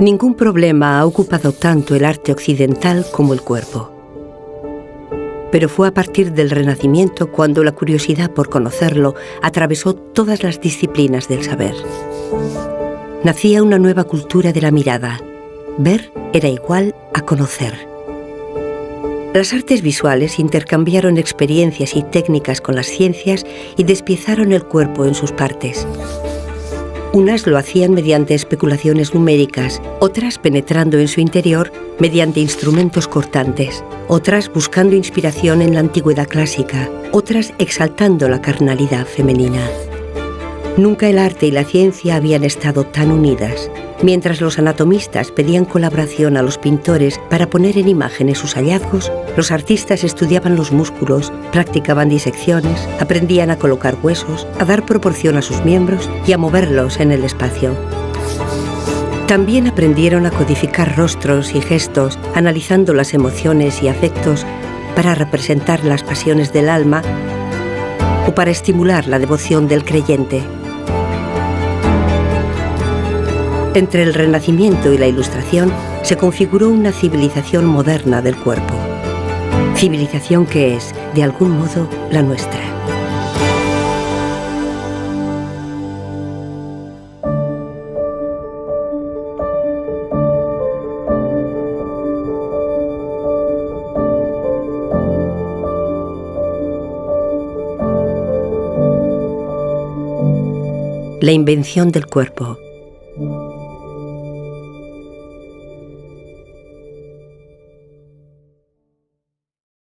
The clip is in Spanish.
Ningún problema ha ocupado tanto el arte occidental como el cuerpo. Pero fue a partir del Renacimiento cuando la curiosidad por conocerlo atravesó todas las disciplinas del saber. Nacía una nueva cultura de la mirada. Ver era igual a conocer. Las artes visuales intercambiaron experiencias y técnicas con las ciencias y despiezaron el cuerpo en sus partes. Unas lo hacían mediante especulaciones numéricas, otras penetrando en su interior mediante instrumentos cortantes, otras buscando inspiración en la antigüedad clásica, otras exaltando la carnalidad femenina. Nunca el arte y la ciencia habían estado tan unidas. Mientras los anatomistas pedían colaboración a los pintores para poner en imágenes sus hallazgos, los artistas estudiaban los músculos, practicaban disecciones, aprendían a colocar huesos, a dar proporción a sus miembros y a moverlos en el espacio. También aprendieron a codificar rostros y gestos, analizando las emociones y afectos para representar las pasiones del alma o para estimular la devoción del creyente. Entre el Renacimiento y la Ilustración se configuró una civilización moderna del cuerpo. Civilización que es, de algún modo, la nuestra. La invención del cuerpo.